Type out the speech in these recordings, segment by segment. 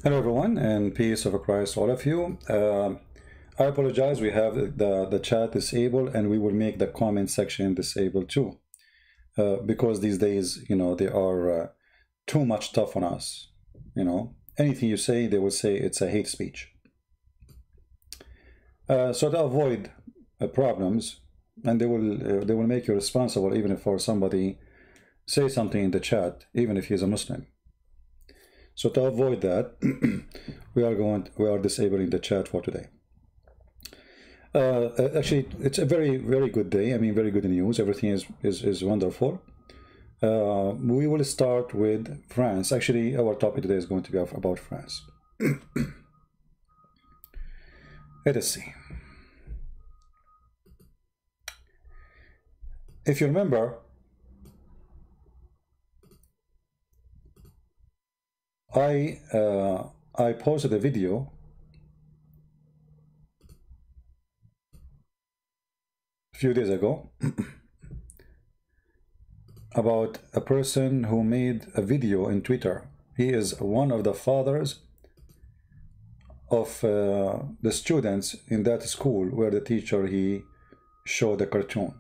Hello everyone, and peace of Christ all of you. I apologize, we have the chat disabled, and we will make the comment section disabled too, because these days, they are too much tough on us. Anything you say, they will say it's a hate speech. So to avoid problems, and they will make you responsible even if for somebody say something in the chat, even if he's a Muslim. So to avoid that, we are disabling the chat for today. Actually, it's a very, very good day. I mean, very good news. Everything is wonderful. We will start with France. Actually, our topic today is going to be about France. Let us see. If you remember, I posted a video a few days ago about a person who made a video in Twitter. He is one of the fathers of the students in that school where the teacher, he showed a cartoon.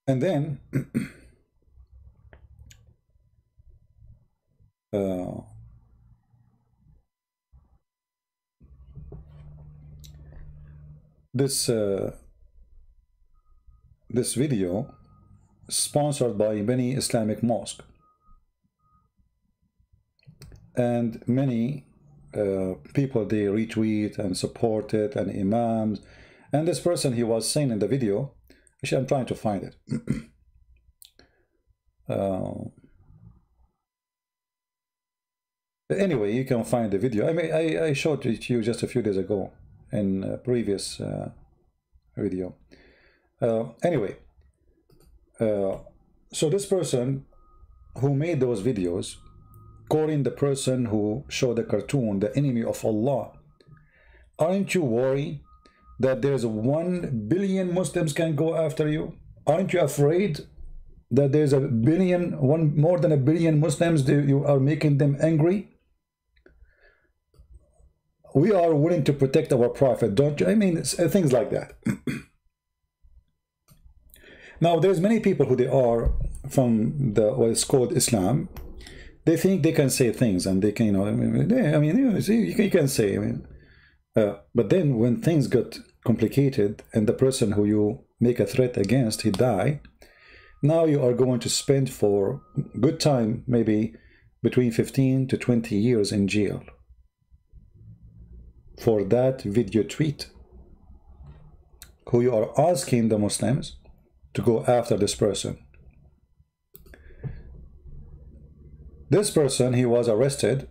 And then this video sponsored by many Islamic mosques and many people, they retweet and support it, and imams. And this person, he was saying in the video, actually I'm trying to find it. Anyway, you can find the video. I mean, I showed it to you just a few days ago in a previous video. Anyway, so this person who made those videos, calling the person who showed the cartoon the enemy of Allah, aren't you worried that there's 1 billion Muslims can go after you? Aren't you afraid that there's more than a billion Muslims that you are making them angry? We are willing to protect our prophet, don't you? I mean, things like that. Now, there's many people who they are from what is called Islam. They think they can say things, and they can, you can say, but then when things got complicated, and the person who you make a threat against, he die, now you are going to spend for good time, maybe between 15 to 20 years in jail for that video tweet, who you are asking the Muslims to go after this person. This person, he was arrested.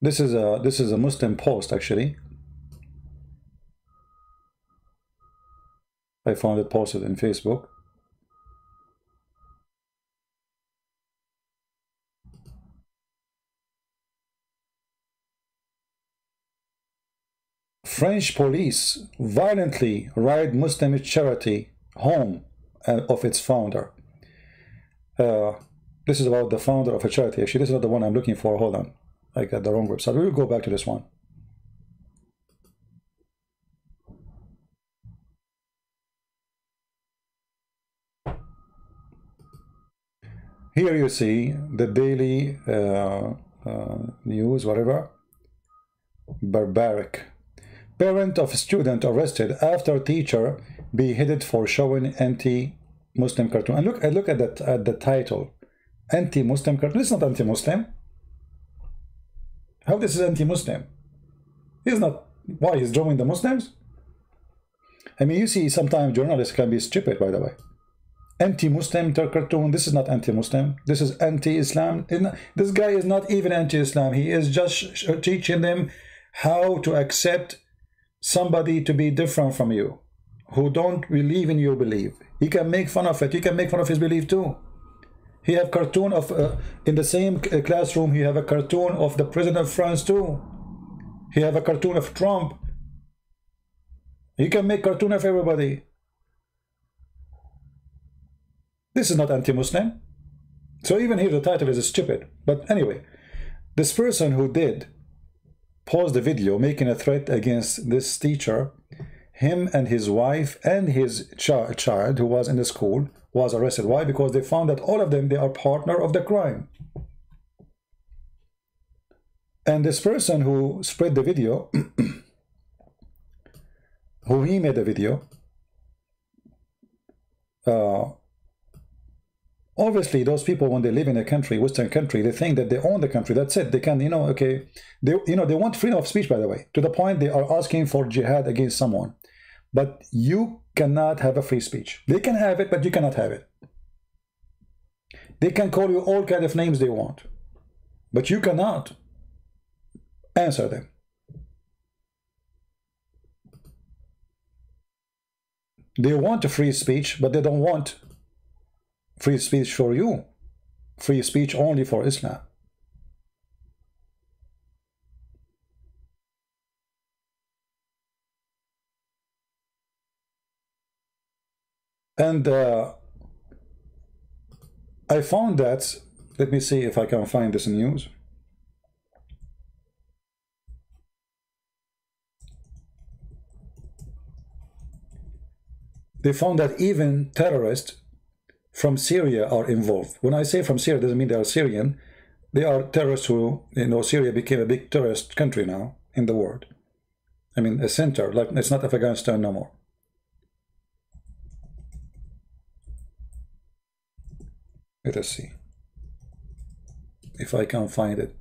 This is a Muslim post, actually. I found it posted in Facebook. French police violently raid Muslim charity home of its founder. This is about the founder of a charity. Actually, this is not the one I'm looking for. Hold on. I got the wrong website. We will go back to this one. Here you see the daily news, whatever. Barbaric. Parent of student arrested after teacher beheaded for showing anti-Muslim cartoon. And look at that, at the title, anti-Muslim cartoon. It's not anti-Muslim. How this is anti-Muslim? He's not. Why? He's drawing the Muslims? I mean, you see, sometimes journalists can be stupid, by the way. Anti-Muslim cartoon. This is not anti-Muslim. This is anti-Islam. This guy is not even anti-Islam. He is just teaching them how to accept somebody to be different from you, who don't believe in your belief. He can make fun of it. You can make fun of his belief too. He have cartoon of in the same classroom. He have a cartoon of the president of France too. He have a cartoon of Trump. He can make cartoon of everybody. This is not anti-Muslim. So even here the title is stupid. But anyway, this person who did post the video making a threat against this teacher, him and his wife and his child who was in the school was arrested. Why? Because they found that all of them, they are partner of the crime. And this person who spread the video, who he made the video, obviously those people, when they live in a country, Western country, they think that they own the country. That's it. They can, you know, okay, they want freedom of speech, by the way, to the point they are asking for jihad against someone. But you cannot have a free speech. They can have it, but you cannot have it. They can call you all kind of names they want, but you cannot answer them. They want a free speech, but they don't want free speech for you. Free speech only for Islam. And I found that, let me see if I can find this news. They found that even terrorists from Syria are involved. When I say from Syria, it doesn't mean they are Syrian. They are terrorists who, you know, Syria became a big terrorist country now in the world. I mean, a center, like it's not Afghanistan no more. Let us see if I can find it.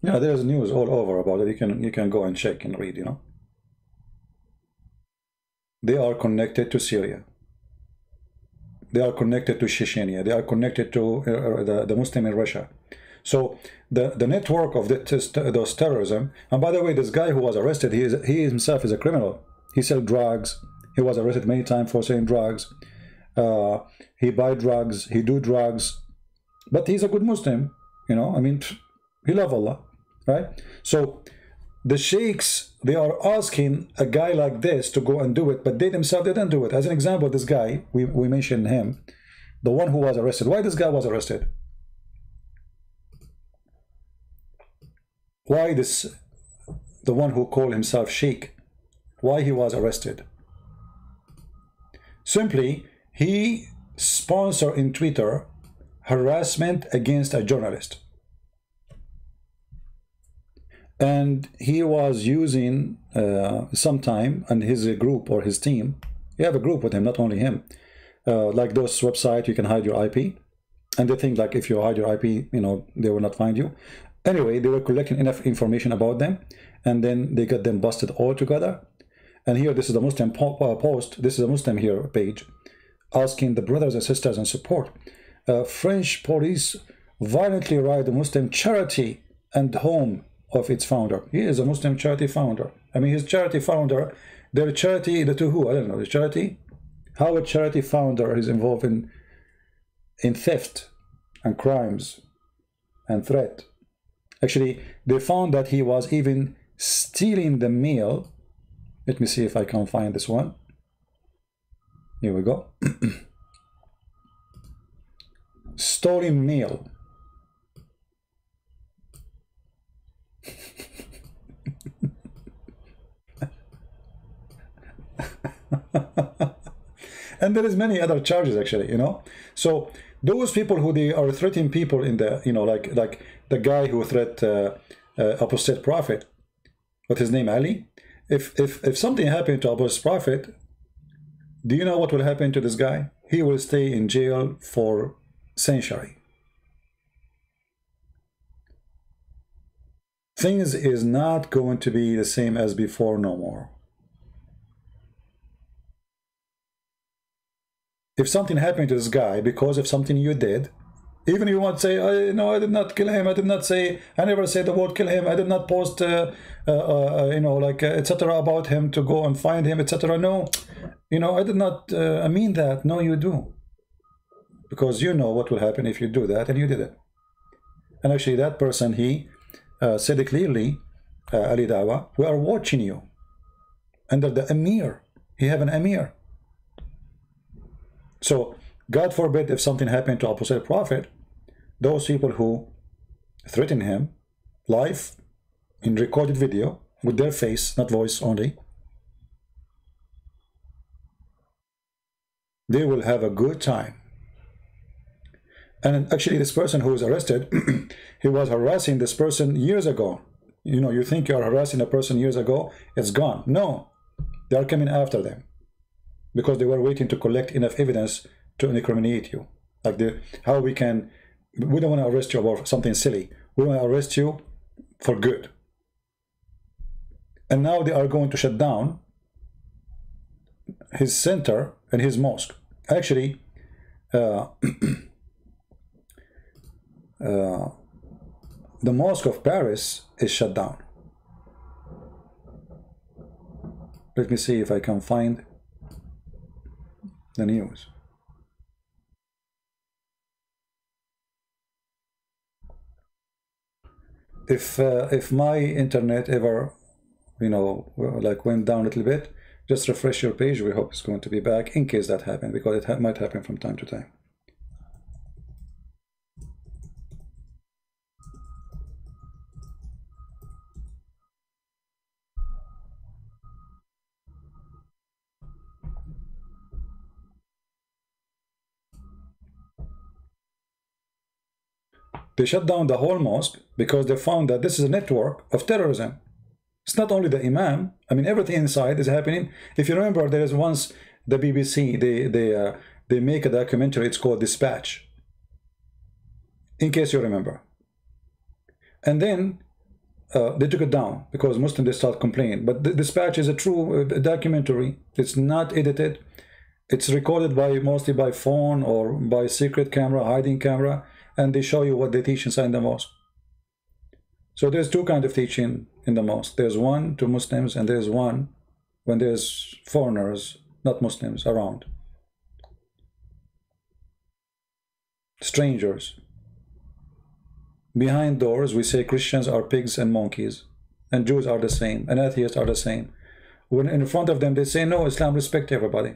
Yeah, there's news all over about it. You can go and check and read, you know. They are connected to Syria. They are connected to Chechnya. They are connected to the Muslim in Russia. So the network of those terrorism. And by the way, this guy who was arrested, he himself is a criminal. He sells drugs. He was arrested many times for selling drugs. He buy drugs. He do drugs. But he's a good Muslim. You know, I mean, he loves Allah, right? So the sheikhs, they are asking a guy like this to go and do it, but they themselves didn't do it. As an example, this guy, we mentioned him, the one who was arrested. Why this guy was arrested? Why the one who called himself sheikh, why he was arrested? Simply, he sponsored in Twitter harassment against a journalist. And he was using some time, and his group or his team, you have a group with him, not only him, like those websites, you can hide your IP, and they think like if you hide your IP, you know, they will not find you. Anyway, they were collecting enough information about them, and then they got them busted all together. And here, this is the Muslim post, this is a Muslim here page, asking the brothers and sisters and support. French police violently raid the Muslim charity and home of its founder. He is a Muslim charity founder. I mean, his charity founder, their charity, to who? I don't know, the charity? How a charity founder is involved in theft and crimes and threat. Actually, they found that he was even stealing the mail. Let me see if I can find this one. Here we go. Stolen mail. And there is many other charges, actually, you know. So those people who they are threatening people in the, you know, like the guy who threat apostate prophet, what's his name, Ali? If something happened to apostate prophet, do you know what will happen to this guy? He will stay in jail for century. Things is not going to be the same as before no more. If something happened to this guy because of something you did, Even if you want to say, no, I did not kill him, I did not say, I never said the word kill him, I did not post, you know, like, etc. about him to go and find him, etc. No, you know, I did not mean that. No, you do. Because you know what will happen if you do that, and you did it. And actually, that person, he said it clearly, Ali Dawa, we are watching you under the Amir. You have an Amir. So, God forbid if something happened to Apostle Prophet, those people who threaten him live in recorded video with their face, not voice only, they will have a good time. And actually, this person who was arrested, he was harassing this person years ago. You know, you think you are harassing a person years ago, it's gone. No, they are coming after them because they were waiting to collect enough evidence to incriminate you. Like how we don't want to arrest you about something silly. We want to arrest you for good. And now they are going to shut down his center and his mosque. Actually, the mosque of Paris is shut down. Let me see if I can find the news. If my internet ever, you know, like went down a little bit, just refresh your page. We hope it's going to be back in case that happened, because it might happen from time to time. They shut down the whole mosque because they found that this is a network of terrorism. It's not only the imam. I mean, everything inside is happening. If you remember, there is once the BBC, they make a documentary. It's called Dispatch, in case you remember. And then they took it down because Muslims, they start complaining. But the Dispatch is a true documentary. It's not edited. It's recorded mostly by phone or by secret camera, hiding camera. And they show you what they teach inside the mosque. So there's two kinds of teaching in the mosque. There's one to Muslims, and there's one when there's foreigners, not Muslims, around. Strangers. Behind doors, we say Christians are pigs and monkeys, and Jews are the same, and atheists are the same. When in front of them, they say, no, Islam respects everybody.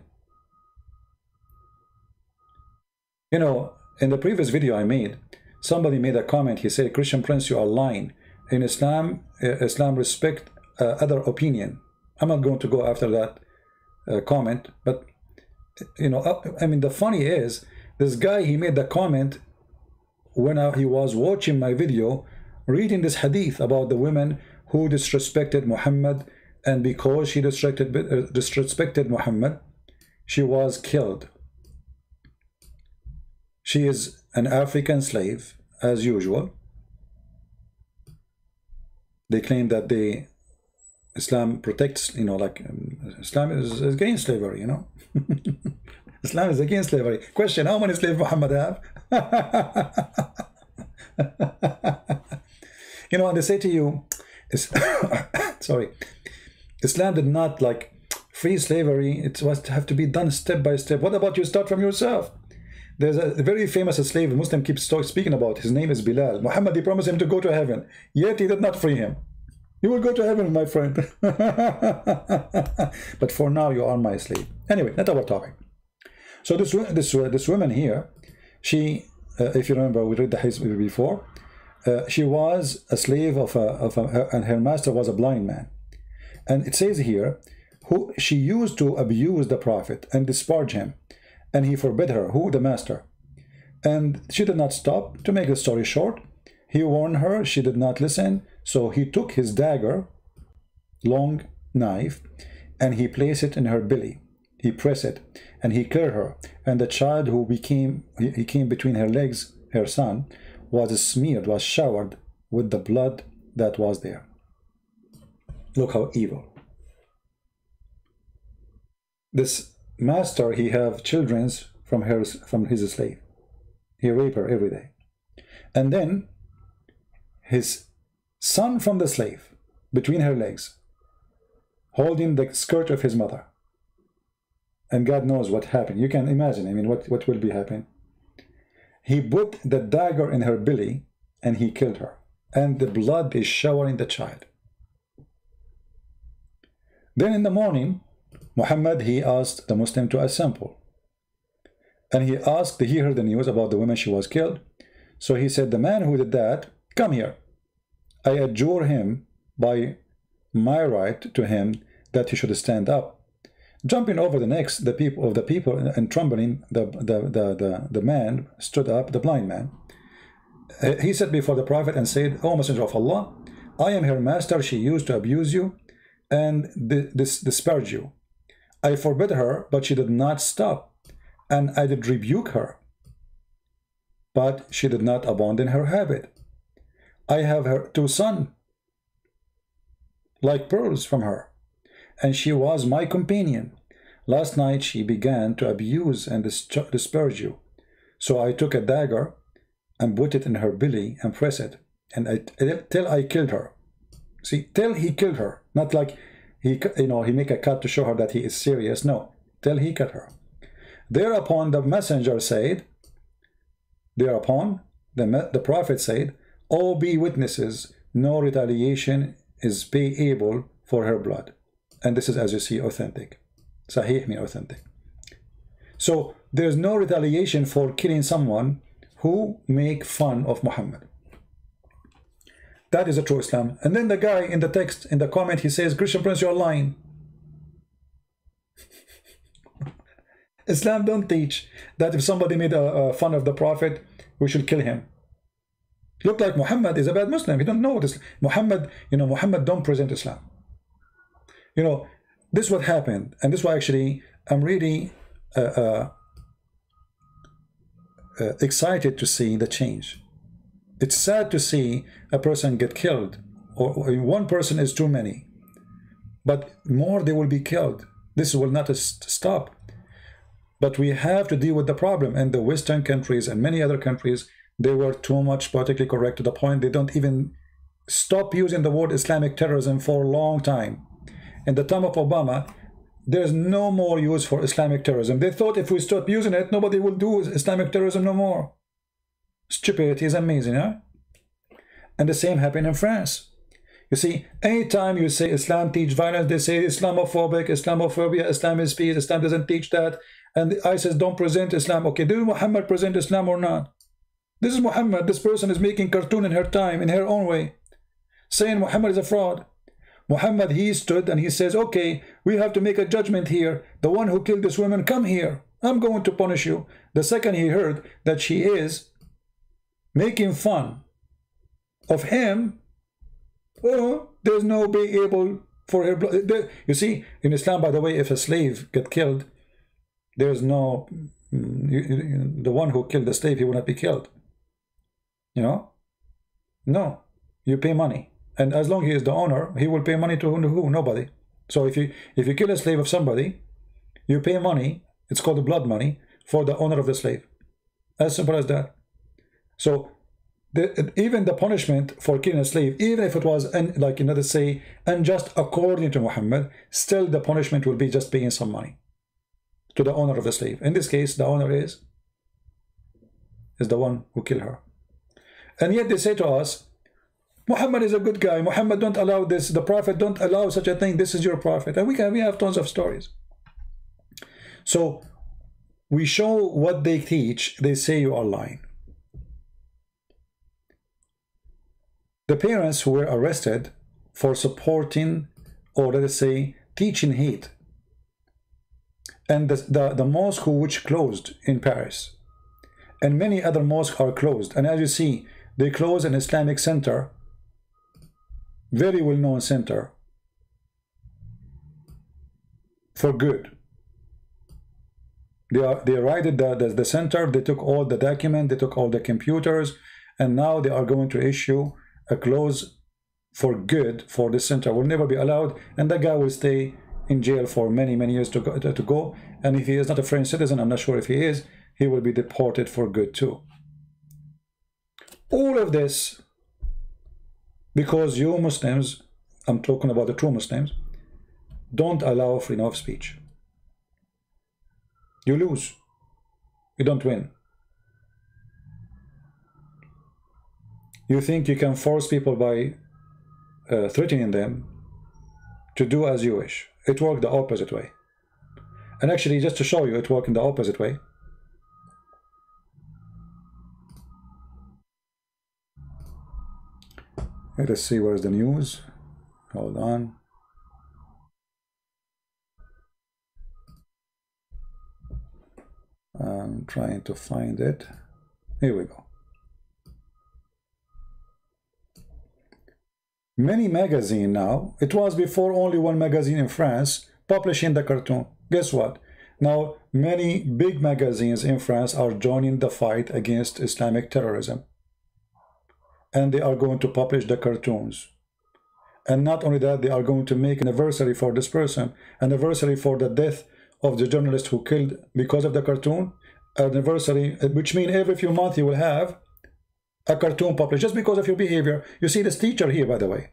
You know, in the previous video I made, somebody made a comment. He said, Christian Prince, you are lying. In Islam, Islam respect other opinion. I'm not going to go after that comment, but, you know, I mean, the funny is, this guy, he made the comment when he was watching my video, reading this hadith about the women who disrespected Muhammad, and because she disrespected Muhammad, she was killed. She is an African slave, as usual. They claim that Islam protects, you know, like Islam is against slavery, you know. Islam is against slavery. Question, how many slaves Muhammad have? You know, and they say to you, sorry, Islam did not like free slavery. It was to have to be done step by step. What about you start from yourself? There's a very famous slave, a Muslim keeps speaking about. His name is Bilal. Muhammad, he promised him to go to heaven, yet he did not free him. You will go to heaven, my friend. But for now, you are my slave. Anyway, not our topic. So this woman here, she, if you remember, we read the hadith before. She was a slave and her master was a blind man. And it says here, who she used to abuse the Prophet and disparage him. And he forbid her, who? The master. And she did not stop. To make the story short, he warned her, she did not listen, so he took his dagger, long knife, and he placed it in her belly. He pressed it, and he killed her. And the child who came between her legs, her son, was smeared, was showered with the blood that was there. Look how evil. This master, he have children from his slave. He rape her every day. And then his son from the slave, between her legs, holding the skirt of his mother. And God knows what happened. You can imagine, I mean, what will be happening. He put the dagger in her belly and he killed her. And the blood is showering the child. Then in the morning, Muhammad, he asked the Muslim to assemble. And he heard the news about the woman she was killed. So he said, the man who did that, come here. I adjure him by my right to him that he should stand up. Jumping over the necks the people and trembling, the man stood up, the blind man. He said before the Prophet and said, O Messenger of Allah, I am her master. She used to abuse you and disparage you. I forbid her, but she did not stop. And I did rebuke her, but she did not abandon her habit. I have her 2 sons, like pearls from her, and she was my companion. Last night she began to abuse and disparage you. So I took a dagger and put it in her belly and pressed it, and till I killed her. See, till he killed her, not like he make a cut to show her that he is serious. No, till he killed her. Thereupon the messenger said, the Prophet said, all be witnesses, no retaliation is payable for her blood. And this is, as you see, authentic. Sahih means authentic. So there's no retaliation for killing someone who make fun of Muhammad. That is a true Islam. And then the guy in the text, in the comment, he says, Christian Prince, you're lying. Islam don't teach that if somebody made fun of the Prophet, we should kill him. Look like Muhammad is a bad Muslim. He don't know this. Muhammad, Muhammad don't present Islam. This is what happened, and this is why actually I'm really excited to see the change. It's sad to see a person get killed, or one person is too many, but more they will be killed. This will not stop. But we have to deal with the problem. And the Western countries and many other countries, they were too much politically correct to the point they don't even stop using the word Islamic terrorism for a long time. In the time of Obama, there's no more use for Islamic terrorism. They thought if we stop using it, nobody will do Islamic terrorism no more. Stupidity is amazing, huh? And the same happened in France. You see, anytime you say Islam teach violence, they say Islamophobic, Islamophobia, Islam is peace, Islam doesn't teach that. And ISIS don't present Islam. Okay, did Muhammad present Islam or not? This is Muhammad. This person is making cartoon in her time, in her own way, saying Muhammad is a fraud. Muhammad, he stood and he says, okay, we have to make a judgment here. The one who killed this woman, come here. I'm going to punish you. The second he heard that she is making fun of him, oh, there's no be able for her blood. You see, in Islam, by the way, if a slave get killed, there's no, the one who killed the slave, he will not be killed. No, you pay money. And as long as he is the owner, he will pay money to who? Nobody. So if you kill a slave of somebody, you pay money, it's called the blood money, for the owner of the slave. As simple as that. So even the punishment for killing a slave, even if it was, like let's say, unjust according to Muhammad, still the punishment will be just paying some money to the owner of the slave. In this case, the owner is the one who killed her. And yet they say to us, Muhammad is a good guy. Muhammad don't allow this. The Prophet don't allow such a thing. This is your Prophet. And we have tons of stories. So we show what they teach. They say you are lying. The parents who were arrested for supporting, or let us say, teaching hate. And the mosque which closed in Paris. And many other mosques are closed. And as you see, they closed an Islamic center, very well-known center, for good. They raided the center, they took all the documents, they took all the computers, and now they are going to issue a close for good for this center. Will never be allowed, and that guy will stay in jail for many years to go. And if he is not a French citizen, I'm not sure if he is, he will be deported for good too. All of this because you Muslims, I'm talking about the true Muslims, don't allow freedom of speech. You lose. You don't win. You think you can force people by threatening them to do as you wish. It worked the opposite way. And actually, just to show you, it worked in the opposite way. Let us see where's the news. Hold on. I'm trying to find it. Here we go. Many magazines now, it was before only one magazine in France publishing the cartoon. Guess what? Now many big magazines in France are joining the fight against Islamic terrorism. And they are going to publish the cartoons. And not only that, they are going to make an anniversary for this person, anniversary for the death of the journalist who killed because of the cartoon, anniversary, which means every few months you will have a cartoon published just because of your behavior. You see this teacher here, by the way,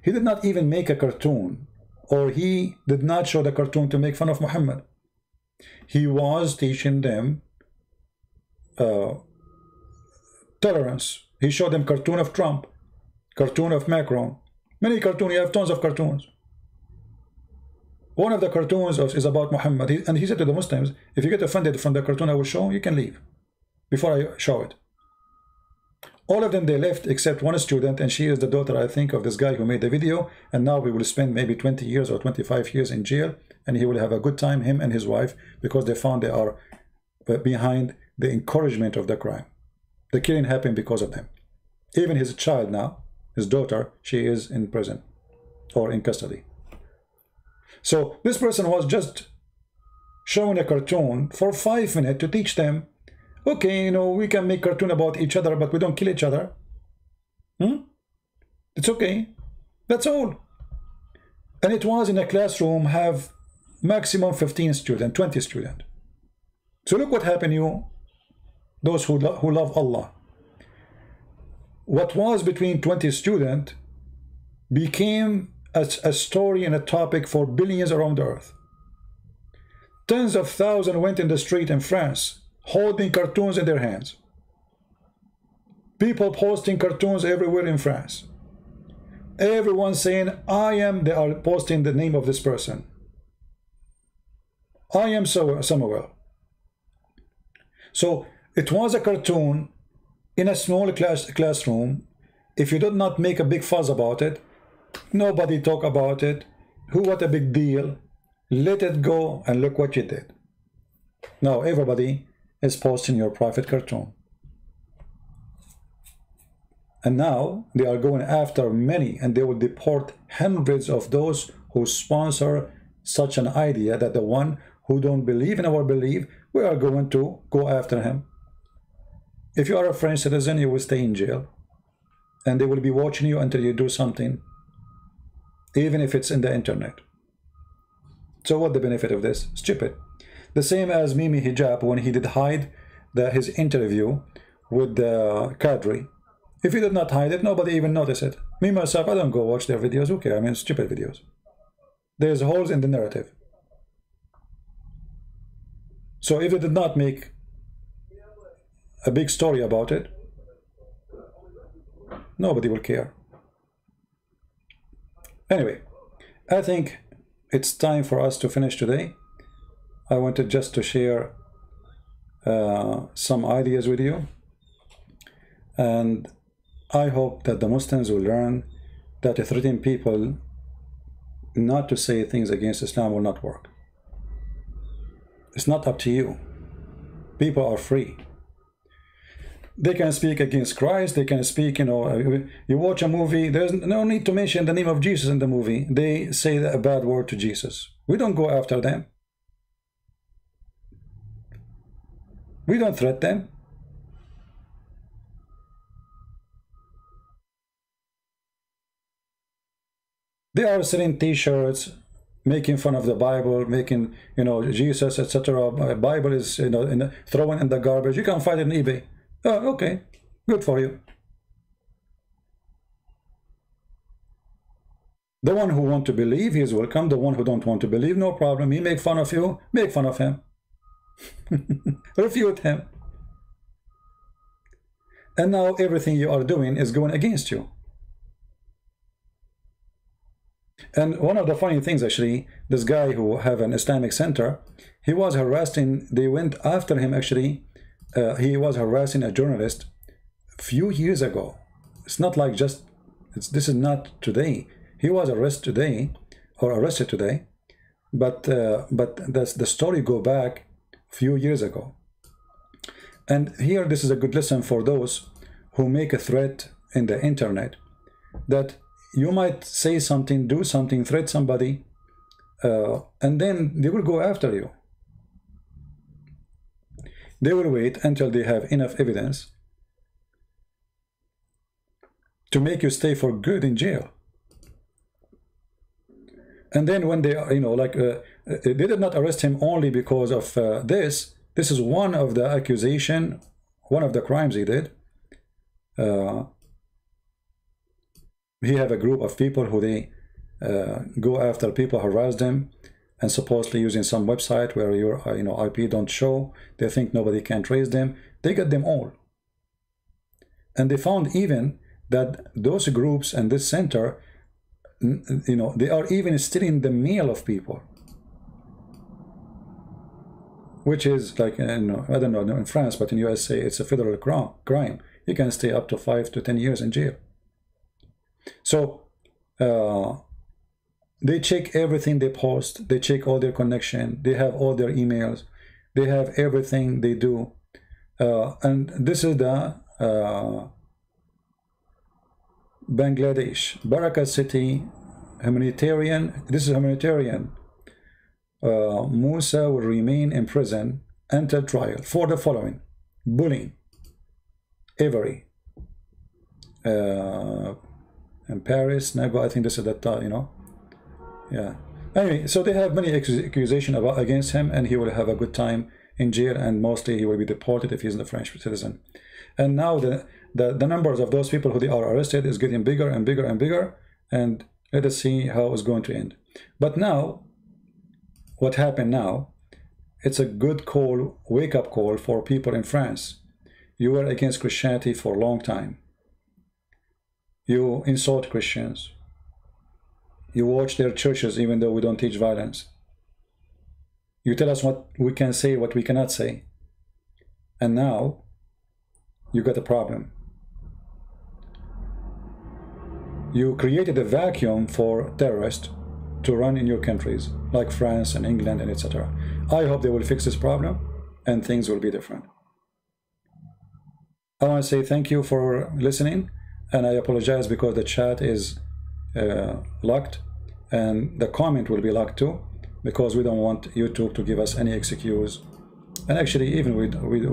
he did not even make a cartoon, or he did not show the cartoon to make fun of Muhammad. He was teaching them tolerance. He showed them cartoon of Trump, cartoon of Macron, many cartoons. You have tons of cartoons. One of the cartoons is about Muhammad, and he said to the Muslims, if you get offended from the cartoon I will show, you can leave before I show it. All of them, they left except one student, and she is the daughter, I think, of this guy who made the video, and now we will spend maybe 20 years or 25 years in jail, and he will have a good time, him and his wife, because they found they are behind the encouragement of the crime. The killing happened because of them. Even his child now, his daughter, she is in prison or in custody. So this person was just showing a cartoon for 5 minutes to teach them, okay, you know, we can make cartoon about each other, but we don't kill each other. It's okay. That's all. And it was in a classroom, have maximum 15 students, 20 students. So look what happened, you, those who love Allah. What was between 20 students became a story and a topic for billions around the earth. Tens of thousands went in the street in France holding cartoons in their hands. People posting cartoons everywhere in France. Everyone saying, I am, they are posting the name of this person. I am Samuel. So it was a cartoon in a small classroom. If you did not make a big fuss about it, nobody talk about it. What a big deal. Let it go, and look what you did. Now everybody is posting your private cartoon. And now they are going after many, and they will deport hundreds of those who sponsor such an idea, that the one who don't believe in our belief, we are going to go after him. If you are a French citizen, you will stay in jail, and they will be watching you until you do something, even if it's in the internet. So what the benefit of this? Stupid. The same as Mimi Hijab, when he did hide his interview with the Qadri. If he did not hide it, nobody even noticed it. Me myself, I don't go watch their videos. Who cares? I mean, stupid videos. There's holes in the narrative. So if they did not make a big story about it, nobody will care. Anyway, I think it's time for us to finish today. I wanted just to share some ideas with you, and I hope that the Muslims will learn that threatening people not to say things against Islam will not work. It's not up to you. People are free. They can speak against Christ. They can speak, you know, you watch a movie, there's no need to mention the name of Jesus in the movie. They say a bad word to Jesus. We don't go after them. We don't threaten them. They are selling t-shirts, making fun of the Bible, making, you know, Jesus, etc. Bible is, you know, thrown in the garbage. You can find it on eBay. Oh, okay, good for you. The one who want to believe, he is welcome. The one who don't want to believe, no problem. He make fun of you, make fun of him. Refute him. And now everything you are doing is going against you. And one of the funny things, actually, this guy who have an Islamic center, he was harassing, they went after him, actually. He was harassing a journalist a few years ago. It's not like just, this is not today. He was arrested today, but the story go back a few years ago. And here, this is a good lesson for those who make a threat in the internet, that you might say something, do something, threat somebody, and then they will go after you. They will wait until they have enough evidence to make you stay for good in jail. And then when they, you know, like, they did not arrest him only because of this. This is one of the accusation, one of the crimes he did. He have a group of people who they go after people, harass them, and supposedly using some website where your you know, IP don't show. They think nobody can trace them. They get them all. And they found even that those groups and this center, you know, they are even stealing the mail of people, which is like, you know, I don't know in France, but in USA it's a federal crime. You can stay up to 5 to 10 years in jail. So they check everything they post, they check all their connection, they have all their emails, they have everything they do, and this is the Bangladesh, Baraka City, humanitarian. This is humanitarian. Musa will remain in prison until trial for the following: bullying, Avery, in Paris, Nago. I think this is that, you know, yeah. Anyway, so they have many accusations against him, and he will have a good time in jail, and mostly he will be deported if he's a French citizen. And now the numbers of those people who they are arrested is getting bigger and bigger and bigger, and let us see how it's going to end. But now, what happened now, it's a good call, wake-up call for people in France. You were against Christianity for a long time. You insult Christians. You watch their churches even though we don't teach violence. You tell us what we can say, what we cannot say. And now, you got a problem. You created a vacuum for terrorists to run in your countries, like France and England and etc. I hope they will fix this problem and things will be different. I want to say thank you for listening, and I apologize because the chat is locked and the comment will be locked too, because we don't want YouTube to give us any excuse. And actually, even we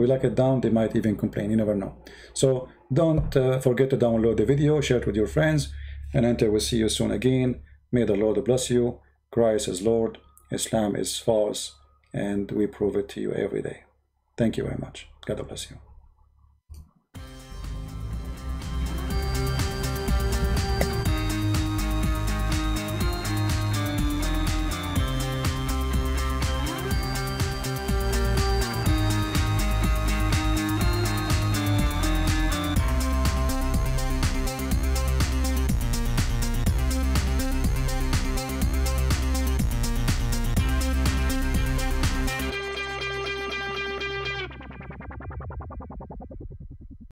lock it down, they might even complain. You never know. So don't forget to download the video, share it with your friends, and until we see you soon again, may the Lord bless you. Christ is Lord, Islam is false, and we prove it to you every day. Thank you very much. God bless you.